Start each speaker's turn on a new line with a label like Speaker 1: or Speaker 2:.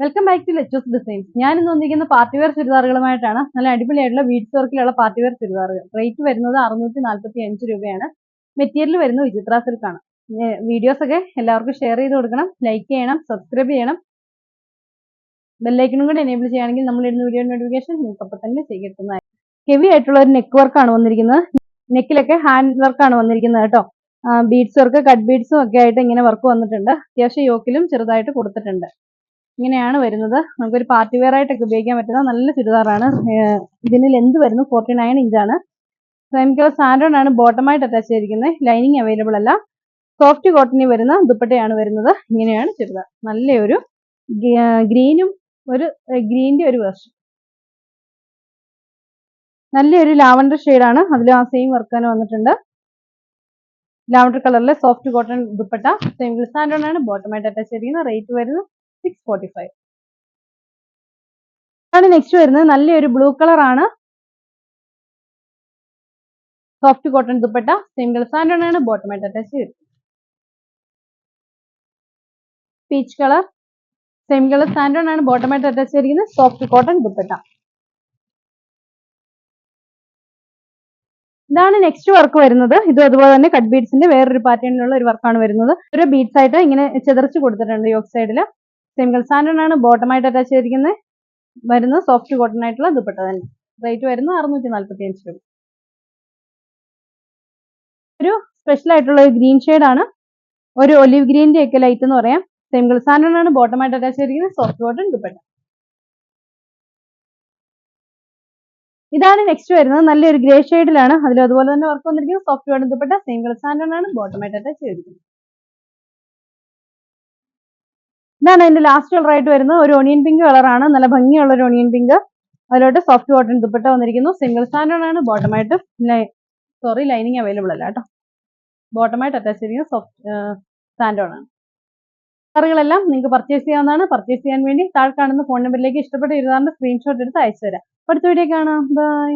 Speaker 1: Welcome back to Lechu's designs. ഞാൻ ഇന്ന് വന്നിരിക്കുന്ന പാർട്ടി വെയർ ചുരിദാറുകളുമായിട്ടാണ്. നല്ല അടിപൊളിയായിട്ടുള്ള ബീഡ്സ് വർക്കിലുള്ള പാർട്ടി വെയർ ചുരിദാറുകൾ. റേറ്റ് വരുന്നത് 645 രൂപയാണ്. മെറ്റീരിയൽ വരുന്നത് വിചിത്ര സിൽക്കാണ്. വീഡിയോസ് ഒക്കെ എല്ലാവർക്കും ഷെയർ ചെയ്ത് കൊടുക്കണം, ലൈക്ക് ചെയ്യണം, സബ്സ്ക്രൈബ് ചെയ്യണം. ബെല്ലൈക്കണും കൂടി എനേബിൾ ചെയ്യുകയാണെങ്കിൽ നമ്മൾ ഇടുന്ന വീഡിയോ നോട്ടിഫിക്കേഷൻ നിങ്ങൾക്ക് അപ്പം തന്നെ കിട്ടുന്നതായിരിക്കും. ഹെവി ആയിട്ടുള്ള ഒരു നെക്ക് വർക്കാണ് വന്നിരിക്കുന്നത്. നെക്കിലൊക്കെ ഹാൻഡ് വർക്കാണ് വന്നിരിക്കുന്നത് കേട്ടോ. ബീഡ്സ് വർക്ക്, കട്ട് ബീഡ്സും ഒക്കെ ആയിട്ട് ഇങ്ങനെ വർക്ക് വന്നിട്ടുണ്ട്. അത്യാവശ്യം യോക്കിലും ചെറുതായിട്ട് കൊടുത്തിട്ടുണ്ട്. ഇങ്ങനെയാണ് വരുന്നത്. നമുക്കൊരു പാർട്ടി വെയർ ആയിട്ടൊക്കെ ഉപയോഗിക്കാൻ പറ്റുന്ന നല്ല ചുരിദാറാണ്. ഇതിന് ലെന്ത് വരുന്നത് 49 ഇഞ്ചാണ്. സെയിം കളർ സാൻഡോൺ ആണ് ബോട്ടമായിട്ട് അറ്റാച്ച് ചെയ്തിരിക്കുന്നത്. ലൈനിങ് അവൈലബിൾ അല്ല. സോഫ്റ്റ് കോട്ടണിൽ വരുന്ന ദുപ്പട്ടയാണ് വരുന്നത്. ഇങ്ങനെയാണ് ചുരിദാർ. നല്ലൊരു ഗ്രീനും ഒരു ഗ്രീൻ്റെ ഒരു വേർഷൻ. നല്ലൊരു ലാവണ്ടർ ഷെയ്ഡാണ്. അതിൽ ആ സെയിം വർക്ക് തന്നെ വന്നിട്ടുണ്ട്. ലാവണ്ടർ കളറിലെ soft cotton dupatta. Same colour സാൻഡോൺ ആണ് ബോട്ടമായിട്ട് അറ്റാച്ച് ചെയ്തിരിക്കുന്നത്. റേറ്റ് വരുന്നത് 645. ആണ് നെക്സ്റ്റ് വരുന്നത്. നല്ലൊരു ബ്ലൂ കളർ ആണ്. Soft cotton dupatta. Same colour സാൻഡോൺ ആണ് ബോട്ടമായിട്ട് അറ്റാച്ച് ചെയ്തിരിക്കുന്നത്. Peach colour. സെയിം കളർ സാൻഡോൺ ആണ് ബോട്ടമായിട്ട് അറ്റാച്ച് ചെയ്തിരിക്കുന്നത്. Soft cotton dupatta. ഇതാണ് നെക്സ്റ്റ് വർക്ക് വരുന്നത്. ഇതും അതുപോലെ തന്നെ കട്ട് ബീഡ്സിന്റെ വേറൊരു പാറ്റേണിലുള്ള ഒരു വർക്കാണ് വരുന്നത്. ഒരു ബീഡ്സ് ആയിട്ട് ഇങ്ങനെ ചെതറിച്ച് കൊടുത്തിട്ടുണ്ട് യോക്ക് സൈഡിൽ. സെയിം കളർ സാൻഡോൺ ആണ് ബോട്ടമായിട്ട് അറ്റാച്ച് ചെയ്തിരിക്കുന്നത്. വരുന്നത് സോഫ്റ്റ് കോട്ടൺ ആയിട്ടുള്ള ദുപ്പട്ട തന്നെ. റേറ്റ് വരുന്നത് 645 രൂപ. ഒരു സ്പെഷ്യൽ ആയിട്ടുള്ള ഒരു ഗ്രീൻ ആണ്. ഒരു ഒലിവ് ഗ്രീൻ്റെ ഒക്കെ ലൈറ്റ് എന്ന് പറയാം. സെയിം കളർ സാൻഡോൺ ആണ് ബോട്ടമായിട്ട് അറ്റാച്ച് ചെയ്തിരിക്കുന്നത്. Soft cotton dupatta. ഇതാണ് നെക്സ്റ്റ് വരുന്നത്. നല്ലൊരു ഗ്രേ ഷെയ്ഡിലാണ്. അതിൽ അതുപോലെ തന്നെ വർക്ക് വന്നിരിക്കുന്നത്. Soft cotton dupatta. Same colour സാൻഡോൺ ആണ് ബോട്ടമായിട്ട് അറ്റാച്ച് ചെയ്തിരിക്കുന്നത്. ഇതാണ് അതിന്റെ ലാസ്റ്റ് കളർ ആയിട്ട് വരുന്നത്. ഒരു ഓണിയൻ പിങ്ക് കളറാണ്. നല്ല ഭംഗിയുള്ള ഒരു ഓണിയൻ പിങ്ക്. അതിലോട്ട് സോഫ്റ്റ് കോട്ടൺ ദുപ്പട്ട വന്നിരിക്കുന്നു. സിംഗിൾ സാൻഡോൺ ആണ് ബോട്ടമായിട്ട്. ലൈനിങ് അവൈലബിൾ അല്ല കേട്ടോ. ബോട്ടമായിട്ട് അറ്റാച്ച് ചെയ്തിരിക്കുന്നത് സോഫ്റ്റ് സാൻഡോൺ ആണ്. കളറുകളെല്ലാം നിങ്ങൾക്ക് പർച്ചേസ് ചെയ്യാവുന്നതാണ്. പർച്ചേസ് ചെയ്യാൻ വേണ്ടി താഴെ കാണുന്ന ഫോൺ നമ്പറിലേക്ക് ഇഷ്ടപ്പെട്ട ചുരിദാറിന്റെ സ്ക്രീൻഷോട്ട് എടുത്ത് അയച്ചു തരാം. അടുത്ത വീഡിയോ കാണാം. ബൈ.